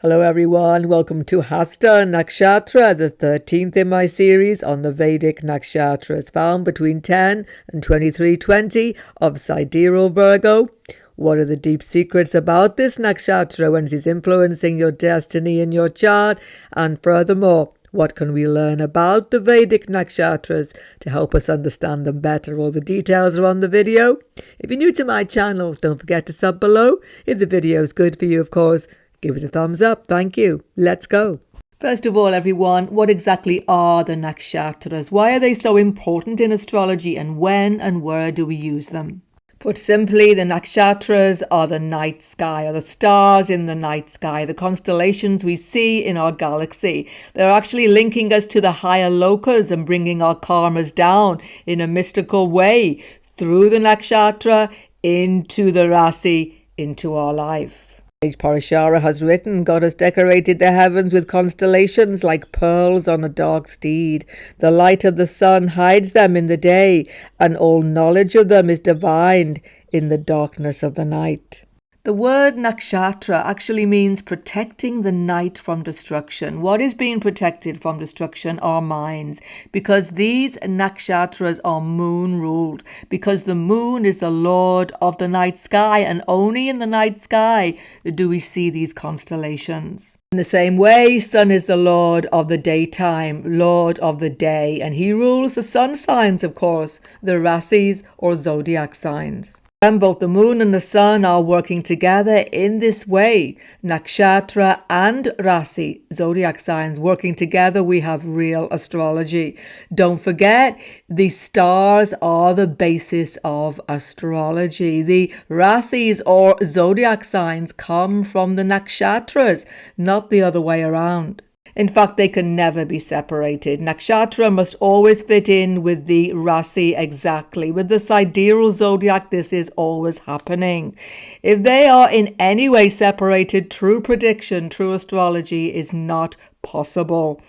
Hello everyone, welcome to HASTA Nakshatra, the 13th in my series on the Vedic Nakshatras, found between 10 and 2320 of Sidereal Virgo. What are the deep secrets about this nakshatra when it is influencing your destiny in your chart? And furthermore, what can we learn about the Vedic nakshatras to help us understand them better? All the details are on the video. If you're new to my channel, don't forget to sub below. If the video is good for you, of course, give it a thumbs up. Thank you. Let's go. First of all, everyone, what exactly are the nakshatras? Why are they so important in astrology, and when and where do we use them? Put simply, the nakshatras are the night sky, or the stars in the night sky, the constellations we see in our galaxy. They're actually linking us to the higher lokas and bringing our karmas down in a mystical way through the nakshatra into the rasi, into our life. Parashara has written, God has decorated the heavens with constellations like pearls on a dark steed. The light of the sun hides them in the day, and all knowledge of them is divined in the darkness of the night. The word nakshatra actually means protecting the night from destruction. What is being protected from destruction? Our minds, because these nakshatras are moon ruled, because the moon is the lord of the night sky, and only in the night sky do we see these constellations. In the same way, sun is the lord of the daytime, lord of the day, and he rules the sun signs, of course, the rasis or zodiac signs. And both the moon and the sun are working together in this way. Nakshatra and rasi, zodiac signs, working together, we have real astrology. Don't forget, the stars are the basis of astrology. The rasis or zodiac signs come from the nakshatras, not the other way around. In fact, they can never be separated. Nakshatra must always fit in with the rasi exactly. With the sidereal zodiac, this is always happening. If they are in any way separated, true prediction, true astrology is not possible.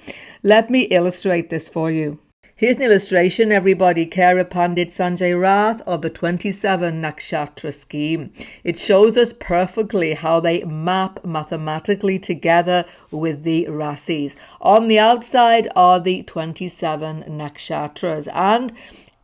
Let me illustrate this for you. Here's an illustration, everybody. Kara Pandit Sanjay Rath of the 27 Nakshatra scheme. It shows us perfectly how they map mathematically together with the rasis. On the outside are the 27 nakshatras, and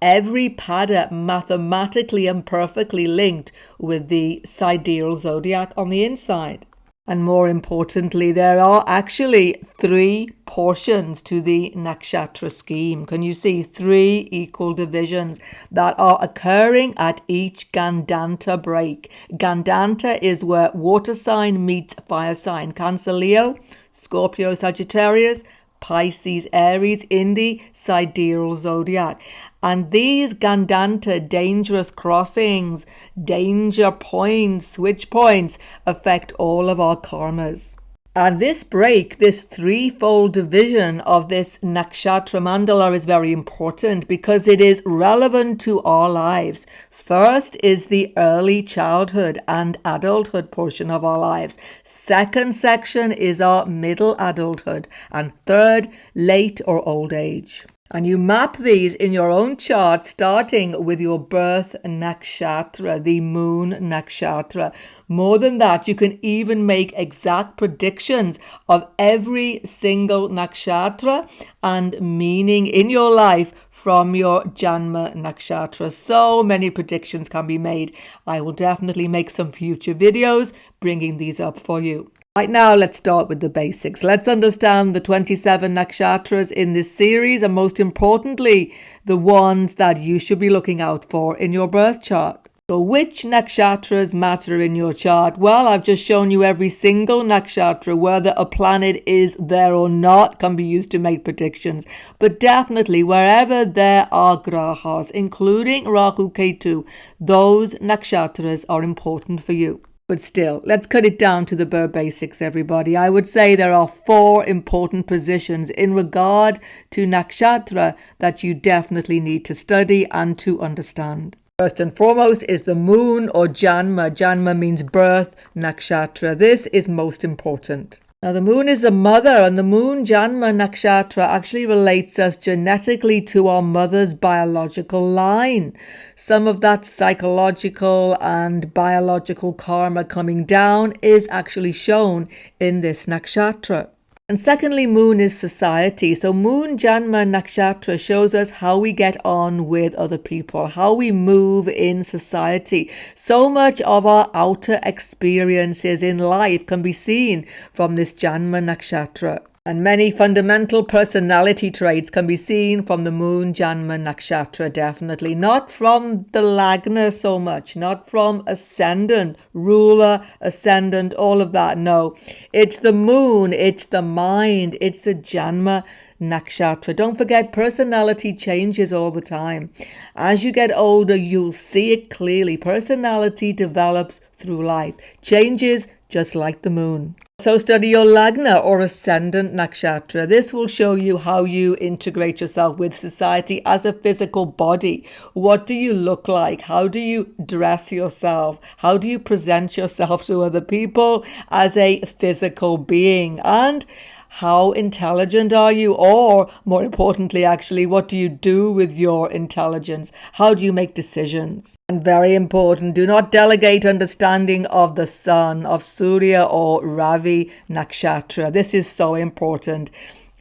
every pada mathematically and perfectly linked with the sidereal zodiac on the inside. And more importantly, there are actually 3 portions to the nakshatra scheme. Can you see 3 equal divisions that are occurring at each Gandanta break? Gandanta is where water sign meets fire sign. Cancer, Leo, Scorpio, Sagittarius, Pisces, Aries in the sidereal zodiac. And these Gandanta dangerous crossings, danger points, switch points, affect all of our karmas. And this break, this threefold division of this nakshatra mandala is very important because it is relevant to our lives. First is the early childhood and adulthood portion of our lives. Second section is our middle adulthood. And third, late or old age. And you map these in your own chart, starting with your birth nakshatra, the moon nakshatra. More than that, you can even make exact predictions of every single nakshatra and meaning in your life from your Janma Nakshatra. So many predictions can be made. I will definitely make some future videos bringing these up for you. Right now, let's start with the basics. Let's understand the 27 nakshatras in this series, and most importantly, the ones that you should be looking out for in your birth chart. So which nakshatras matter in your chart? Well, I've just shown you every single nakshatra, whether a planet is there or not can be used to make predictions. But definitely wherever there are grahas, including Rahu Ketu, those nakshatras are important for you. But still, let's cut it down to the bare basics, everybody. I would say there are 4 important positions in regard to nakshatra that you definitely need to study and to understand. First and foremost is the moon or Janma. Janma means birth nakshatra. This is most important. Now, the moon is the mother, and the moon Janma Nakshatra actually relates us genetically to our mother's biological line. Some of that psychological and biological karma coming down is actually shown in this nakshatra. And secondly, moon is society. So moon Janma Nakshatra shows us how we get on with other people, how we move in society. So much of our outer experiences in life can be seen from this Janma Nakshatra. And many fundamental personality traits can be seen from the moon Janma Nakshatra, definitely. Not from the Lagna so much, not from ascendant, ruler, ascendant, all of that. No, it's the moon, it's the mind, it's the Janma Nakshatra. Don't forget, personality changes all the time. As you get older, you'll see it clearly. Personality develops through life, changes just like the moon. So study your Lagna or Ascendant Nakshatra. This will show you how you integrate yourself with society as a physical body. What do you look like? How do you dress yourself? How do you present yourself to other people as a physical being? And how intelligent are you? Or more importantly, actually, what do you do with your intelligence? How do you make decisions? And very important, do not delegate understanding of the sun, of Surya or Ravi Nakshatra. This is so important.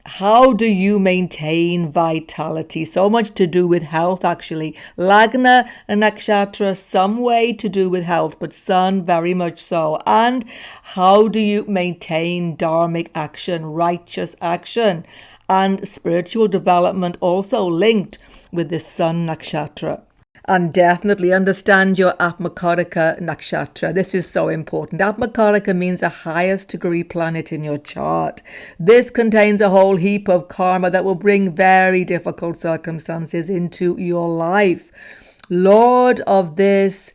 How do you maintain vitality? So much to do with health, actually. Lagna and Nakshatra, some way to do with health, but sun, very much so. And how do you maintain dharmic action, righteous action, and spiritual development also linked with this sun nakshatra? And definitely understand your Atmakarika Nakshatra. This is so important. Atmakarika means the highest degree planet in your chart. This contains a whole heap of karma that will bring very difficult circumstances into your life. Lord of this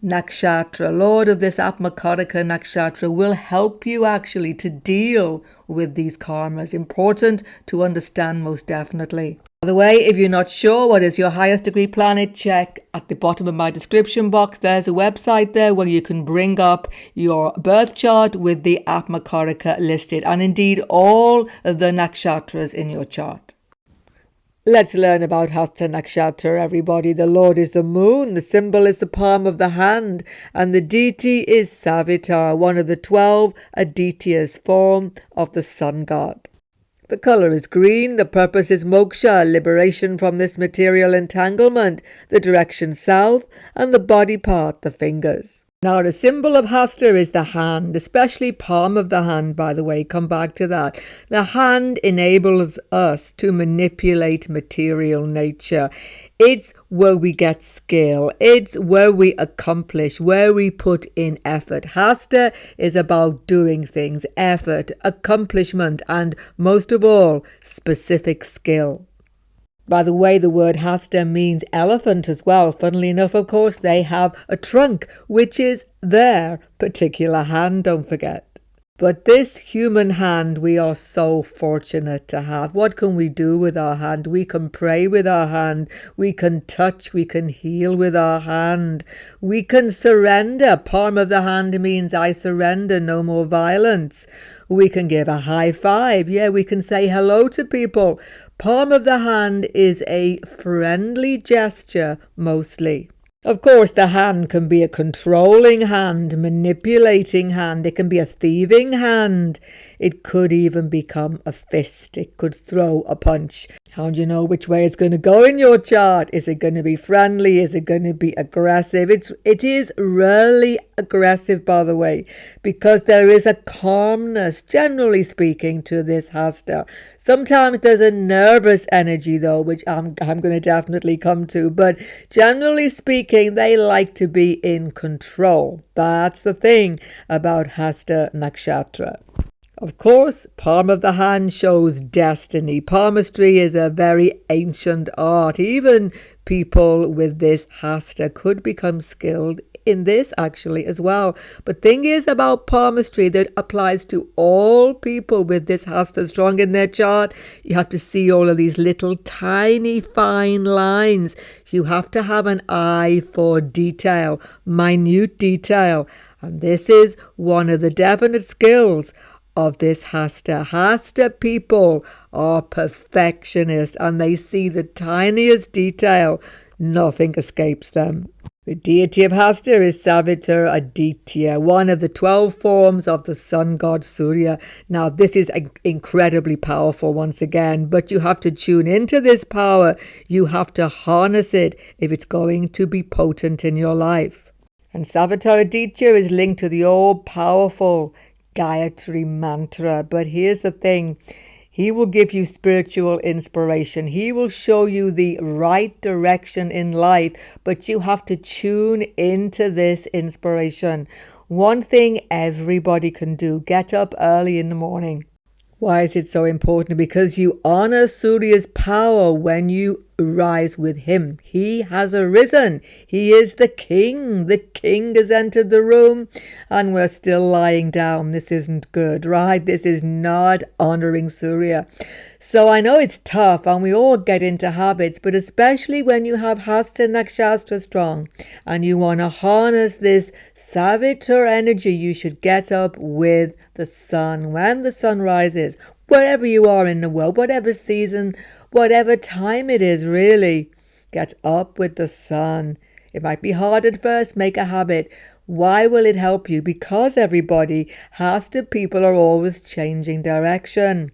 Nakshatra, Lord of this Atmakarika Nakshatra will help you actually to deal with these karmas. Important to understand, most definitely. By the way, if you're not sure what is your highest degree planet, check at the bottom of my description box. There's a website there where you can bring up your birth chart with the Atmakarika listed, and indeed all the nakshatras in your chart. Let's learn about HASTA Nakshatra, everybody. The Lord is the moon, the symbol is the palm of the hand, and the deity is Savitar, one of the 12 Adityas, form of the sun god. The color is green, the purpose is moksha, liberation from this material entanglement, the direction south, and the body part, the fingers. Now, the symbol of Hasta is the hand, especially palm of the hand, by the way. Come back to that. The hand enables us to manipulate material nature. It's where we get skill. It's where we accomplish, where we put in effort. Hasta is about doing things, effort, accomplishment, and most of all, specific skill. By the way, the word Hasta means elephant as well. Funnily enough, of course, they have a trunk, which is their particular hand, don't forget. But this human hand we are so fortunate to have. What can we do with our hand? We can pray with our hand. We can touch. We can heal with our hand. We can surrender. Palm of the hand means I surrender, no more violence. We can give a high five. Yeah, we can say hello to people. Palm of the hand is a friendly gesture mostly. Of course, the hand can be a controlling hand, manipulating hand. It can be a thieving hand. It could even become a fist. It could throw a punch. How do you know which way it's going to go in your chart? Is it going to be friendly? Is it going to be aggressive? It is rarely aggressive, by the way, because there is a calmness, generally speaking, to this Hasta. Sometimes there's a nervous energy, though, which I'm going to definitely come to. But generally speaking, they like to be in control. That's the thing about HASTA Nakshatra. Of course, palm of the hand shows destiny. Palmistry is a very ancient art. Even people with this Hasta could become skilled in this actually as well. But thing is about palmistry that applies to all people with this Hasta strong in their chart. You have to see all of these little tiny fine lines. You have to have an eye for detail, minute detail. And this is one of the definite skills of this Hasta. Hasta people are perfectionists and they see the tiniest detail. Nothing escapes them. The deity of Hasta is Savitar Aditya, one of the 12 forms of the sun god Surya. Now, this is incredibly powerful once again, but you have to tune into this power. You have to harness it if it's going to be potent in your life. And Savitar Aditya is linked to the all-powerful Gayatri mantra. But here's the thing. He will give you spiritual inspiration. He will show you the right direction in life, but you have to tune into this inspiration. One thing everybody can do, get up early in the morning. Why is it so important? Because you honor Surya's power when you rise with him. He has arisen. He is the king. The king has entered the room and we're still lying down. This isn't good, right? This is not honoring Surya. So I know it's tough and we all get into habits, but especially when you have HASTA Nakshatra strong and you want to harness this Savitar energy, you should get up with the sun when the sun rises, wherever you are in the world, whatever season, whatever time it is, really. Get up with the sun. It might be hard at first, make a habit. Why will it help you? Because everybody, HASTA people are always changing direction.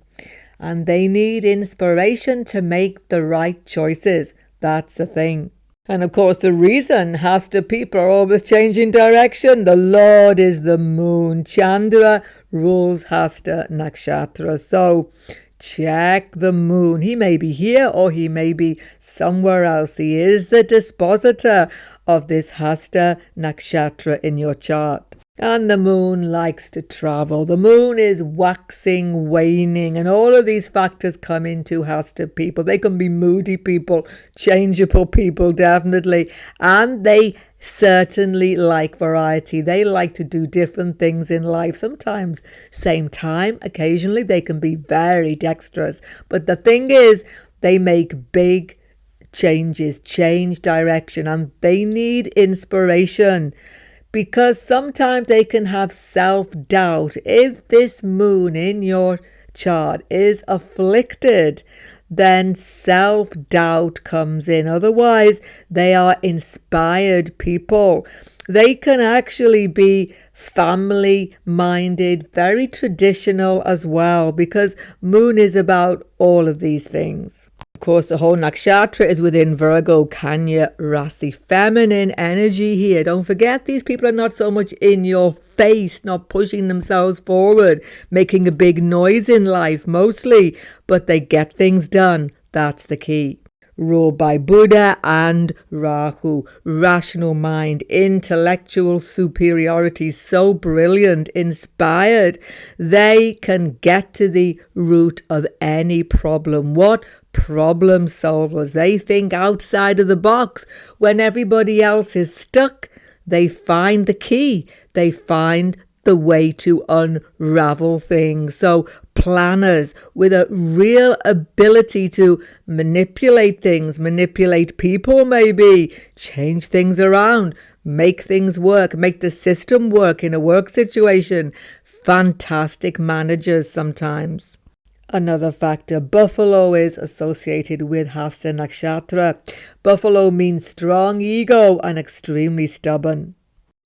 And they need inspiration to make the right choices. That's the thing. And of course, the reason HASTA people are always changing direction, the Lord is the moon. Chandra rules HASTA Nakshatra. So check the moon. He may be here or he may be somewhere else. He is the dispositor of this HASTA Nakshatra in your chart. And the moon likes to travel. The moon is waxing, waning, and all of these factors come into HASTA people. They can be moody people, changeable people, definitely. And they certainly like variety. They like to do different things in life. Sometimes same time, occasionally they can be very dexterous. But the thing is, they make big changes, change direction, and they need inspiration. Because sometimes they can have self-doubt. If this moon in your chart is afflicted, then self-doubt comes in. Otherwise, they are inspired people. They can actually be family-minded, very traditional as well, because moon is about all of these things. Of course, the whole nakshatra is within Virgo, Kanya, Rasi, feminine energy here. Don't forget, these people are not so much in your face, not pushing themselves forward, making a big noise in life mostly, but they get things done. That's the key. Ruled by Buddha and Rahu, rational mind, intellectual superiority, so brilliant, inspired. They can get to the root of any problem. What problem solvers? They think outside of the box. When everybody else is stuck, they find the key. They find the way to unravel things. So planners with a real ability to manipulate things, manipulate people maybe, change things around, make things work, make the system work in a work situation. Fantastic managers sometimes. Another factor, buffalo is associated with HASTA Nakshatra. Buffalo means strong ego and extremely stubborn.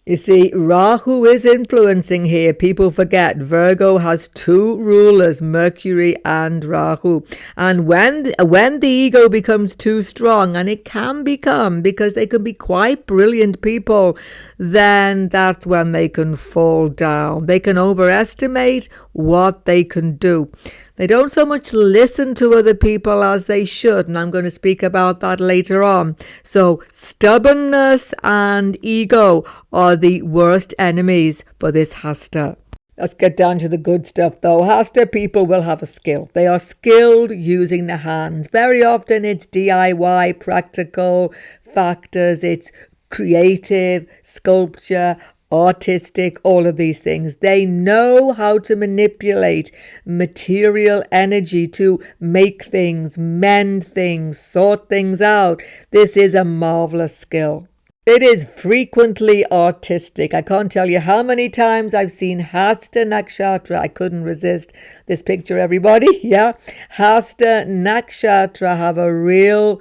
You see, Rahu is influencing here. People forget Virgo has two rulers, Mercury and Rahu. And when the ego becomes too strong, and it can become because they can be quite brilliant people, then that's when they can fall down. They can overestimate what they can do. They don't so much listen to other people as they should, and I'm going to speak about that later on. So stubbornness and ego are the worst enemies for this HASTA. Let's get down to the good stuff though. HASTA people will have a skill. They are skilled using the hands. Very often it's DIY, practical factors, it's creative, sculpture, artistic, all of these things. They know how to manipulate material energy to make things, mend things, sort things out. This is a marvelous skill. It is frequently artistic. I can't tell you how many times I've seen HASTA Nakshatra. I couldn't resist this picture, everybody. Yeah. HASTA Nakshatra have a real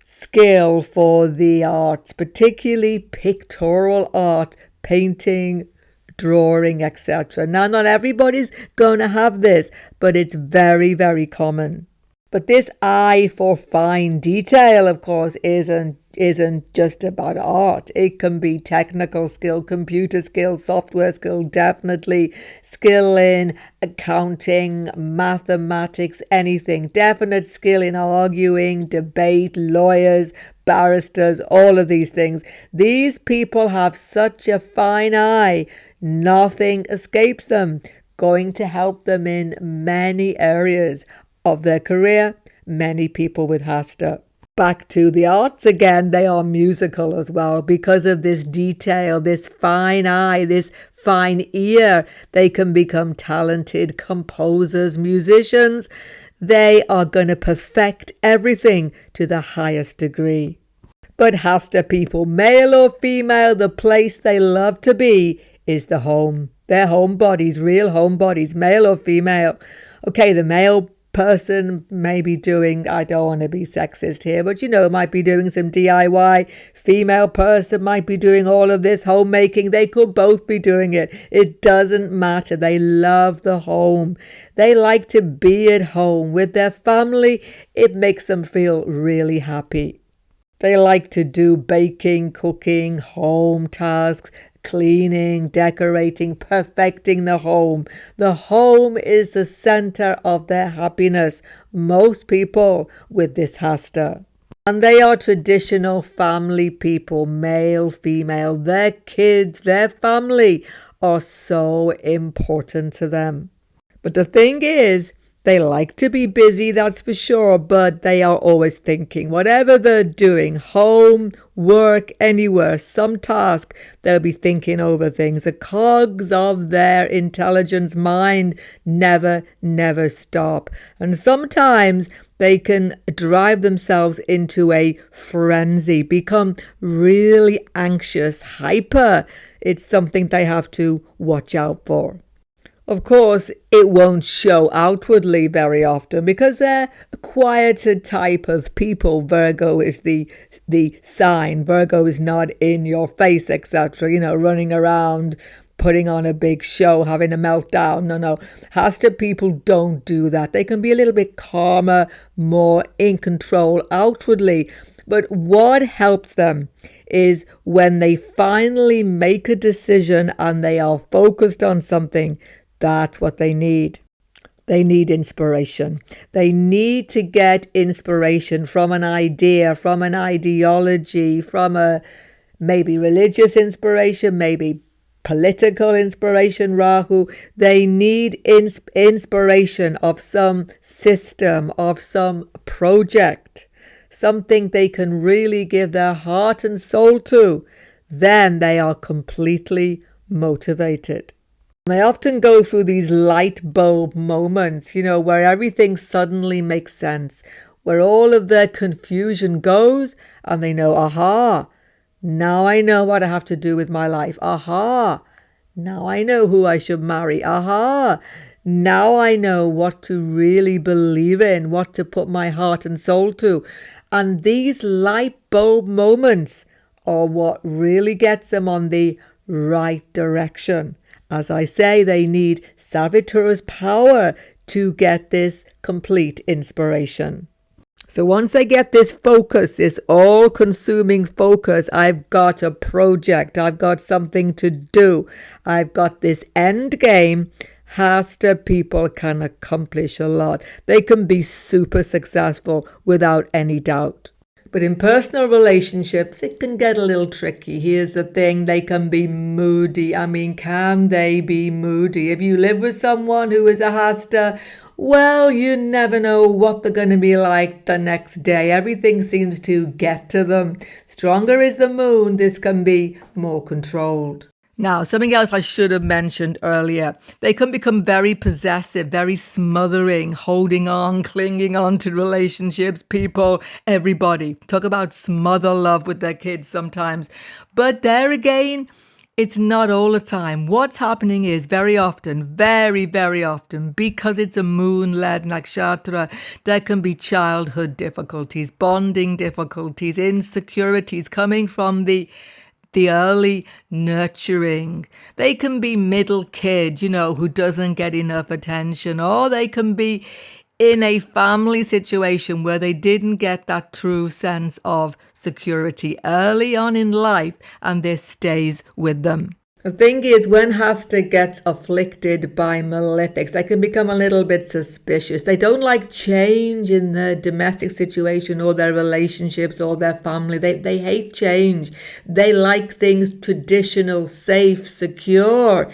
skill for the arts, particularly pictorial art, painting, drawing, etc. Now, not everybody's going to have this, but it's very, very common. But this eye for fine detail, of course, isn't just about art. It can be technical skill, computer skill, software skill, definitely skill in accounting, mathematics, anything. Definite skill in arguing, debate, lawyers, barristers, all of these things. These people have such a fine eye. Nothing escapes them. Going to help them in many areas of their career. Many people with HASTA. Back to the arts again, they are musical as well because of this detail, this fine eye, this fine ear. They can become talented composers, musicians. They are going to perfect everything to the highest degree. But HASTA people, male or female, the place they love to be is the home. Their home bodies, real home bodies, male or female. Okay, the male person may be doing, I don't want to be sexist here, but might be doing some DIY. Female person might be doing all of this homemaking. They could both be doing it. It doesn't matter. They love the home. They like to be at home with their family. It makes them feel really happy. They like to do baking, cooking, home tasks, cleaning, decorating, perfecting the home. The home is the center of their happiness. Most people with this HASTA. And they are traditional family people, male, female. Their kids, their family are so important to them. But the thing is, they like to be busy, that's for sure, but they are always thinking. Whatever they're doing, home, work, anywhere, some task, they'll be thinking over things. The cogs of their intelligence mind never stop. And sometimes they can drive themselves into a frenzy, become really anxious, hyper. It's something they have to watch out for. Of course, it won't show outwardly very often because they're a quieter type of people. Virgo is the sign. Virgo is not in your face, etc., running around, putting on a big show, having a meltdown. No. HASTA people don't do that. They can be a little bit calmer, more in control outwardly. But what helps them is when they finally make a decision and they are focused on something. That's what they need. They need inspiration. They need to get inspiration from an idea, from an ideology, from a maybe religious inspiration, maybe political inspiration, Rahu. They need inspiration of some system, of some project, something they can really give their heart and soul to. Then they are completely motivated. They often go through these light bulb moments, where everything suddenly makes sense, where all of their confusion goes and they know, aha, now I know what I have to do with my life. Aha, now I know who I should marry. Aha, now I know what to really believe in, what to put my heart and soul to. And these light bulb moments are what really gets them on the right direction. As I say, they need Savitura's power to get this complete inspiration. So once they get this focus, this all-consuming focus, I've got a project, I've got something to do, I've got this end game, HASTA people can accomplish a lot. They can be super successful without any doubt. But in personal relationships, it can get a little tricky. Here's the thing, they can be moody. Can they be moody? If you live with someone who is a HASTA, well, you never know what they're going to be like the next day. Everything seems to get to them. Stronger is the moon. This can be more controlled. Now, something else I should have mentioned earlier. They can become very possessive, very smothering, holding on, clinging on to relationships, people, everybody. Talk about smother love with their kids sometimes. But there again, it's not all the time. What's happening is very often, very, very often, because it's a moon-led nakshatra, there can be childhood difficulties, bonding difficulties, insecurities coming from the early nurturing. They can be middle kid, who doesn't get enough attention, or they can be in a family situation where they didn't get that true sense of security early on in life, and this stays with them. The thing is, when Hasta gets afflicted by malefics, they can become a little bit suspicious. They don't like change in their domestic situation or their relationships or their family. They hate change. They like things traditional, safe, secure.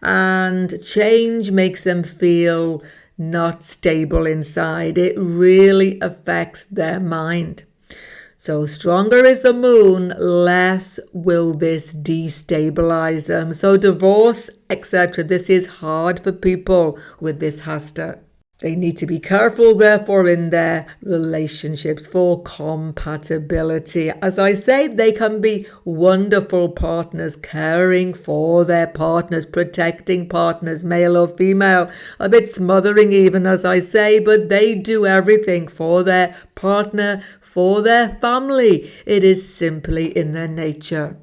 And change makes them feel not stable inside. It really affects their mind. So stronger is the moon, less will this destabilize them. So divorce, etc. This is hard for people with this Hasta. They need to be careful, therefore, in their relationships for compatibility. As I say, they can be wonderful partners, caring for their partners, protecting partners, male or female, a bit smothering even, as I say, but they do everything for their partner, for their family. It is simply in their nature.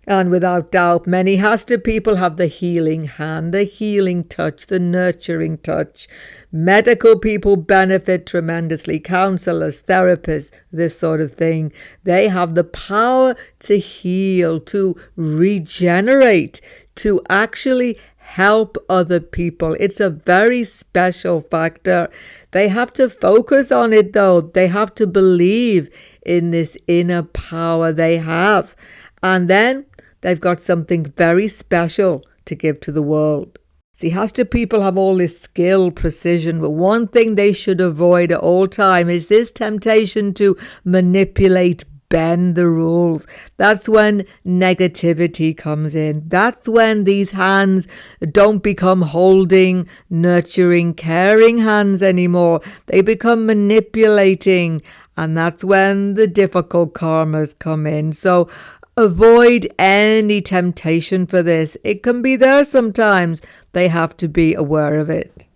And without doubt, many Hasta people have the healing hand, the healing touch, the nurturing touch. Medical people benefit tremendously, counselors, therapists, this sort of thing. They have the power to heal, to regenerate, to actually help other people. It's a very special factor. They have to focus on it though. They have to believe in this inner power they have. And then they've got something very special to give to the world. See, Hasta people have all this skill, precision, but one thing they should avoid at all time is this temptation to manipulate, bend the rules. That's when negativity comes in. That's when these hands don't become holding, nurturing, caring hands anymore. They become manipulating, and that's when the difficult karmas come in. So avoid any temptation for this. It can be there sometimes. They have to be aware of it.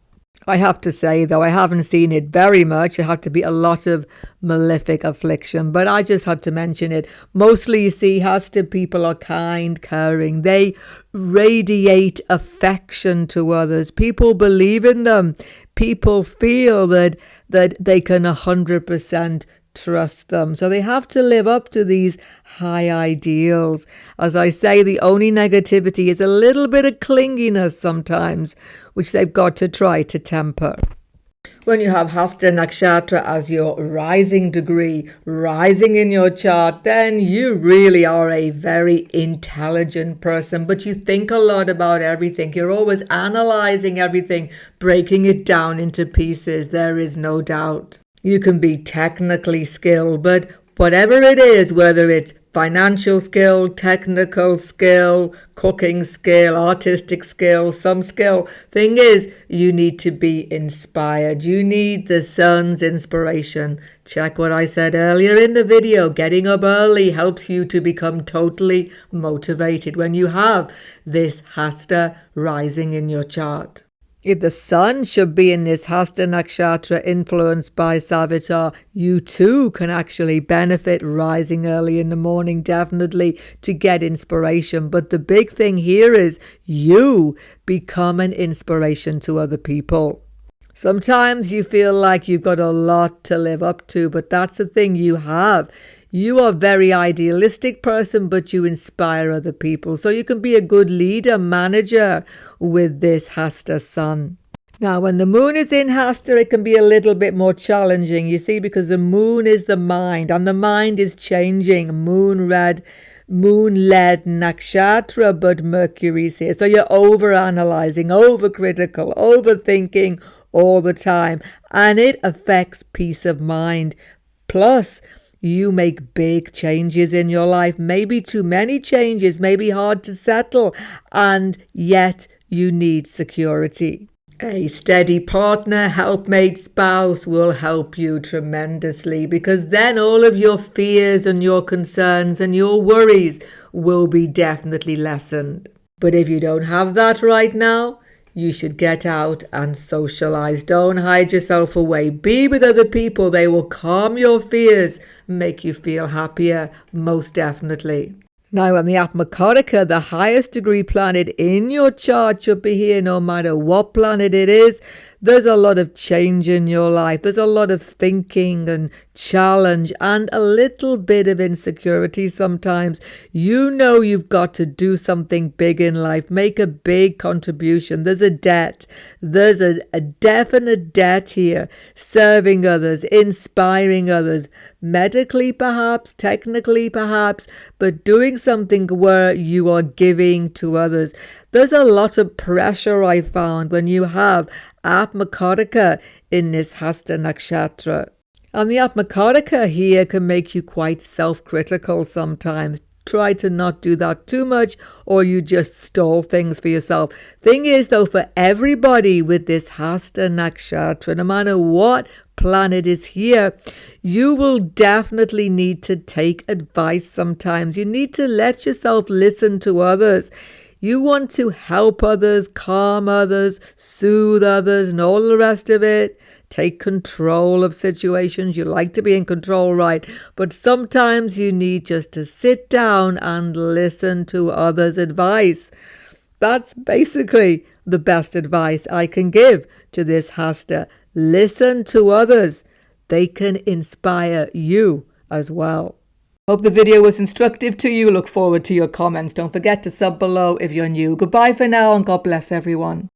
I have to say, though, I haven't seen it very much. It had to be a lot of malefic affliction, but I just had to mention it. Mostly, you see, Hasta people are kind, caring. They radiate affection to others. People believe in them. People feel that they can 100% trust them. So they have to live up to these high ideals. As I say, the only negativity is a little bit of clinginess sometimes, which they've got to try to temper. When you have HASTA Nakshatra as your rising degree, rising in your chart, then you really are a very intelligent person, but you think a lot about everything. You're always analyzing everything, breaking it down into pieces. There is no doubt. You can be technically skilled, but whatever it is, whether it's financial skill, technical skill, cooking skill, artistic skill, some skill, thing is, you need to be inspired. You need the sun's inspiration. Check what I said earlier in the video. Getting up early helps you to become totally motivated when you have this HASTA rising in your chart. If the sun should be in this HASTA Nakshatra influenced by Savitar, you too can actually benefit rising early in the morning, definitely, to get inspiration. But the big thing here is you become an inspiration to other people. Sometimes you feel like you've got a lot to live up to, but that's the thing you have. You are a very idealistic person, but you inspire other people. So you can be a good leader, manager with this HASTA sun. Now, when the moon is in HASTA, it can be a little bit more challenging, you see, because the moon is the mind, and the mind is changing. Moon-led nakshatra, but Mercury's here. So you're over-analyzing, over-critical, overthinking all the time, and it affects peace of mind. Plus, you make big changes in your life, maybe too many changes, maybe hard to settle, and yet you need security. A steady partner, helpmate, spouse will help you tremendously, because then all of your fears and your concerns and your worries will be definitely lessened. But if you don't have that right now, you should get out and socialize. Don't hide yourself away. Be with other people. They will calm your fears, make you feel happier, most definitely. Now, on the Atmakataka, the highest degree planet in your chart should be here no matter what planet it is. There's a lot of change in your life. There's a lot of thinking and challenge and a little bit of insecurity sometimes. You know you've got to do something big in life, make a big contribution. There's a debt. There's a definite debt here. Serving others, inspiring others, medically perhaps, technically perhaps, but doing something where you are giving to others. There's a lot of pressure I found when you have Atmakataka in this HASTA Nakshatra. And the Atmakataka here can make you quite self-critical sometimes. Try to not do that too much, or you just stall things for yourself. Thing is, though, for everybody with this HASTA Nakshatra, no matter what planet is here, you will definitely need to take advice sometimes. You need to let yourself listen to others. You want to help others, calm others, soothe others, and all the rest of it. Take control of situations. You like to be in control, right? But sometimes you need just to sit down and listen to others' advice. That's basically the best advice I can give to this HASTA. Listen to others. They can inspire you as well. Hope the video was instructive to you. Look forward to your comments. Don't forget to sub below if you're new. Goodbye for now, and God bless everyone.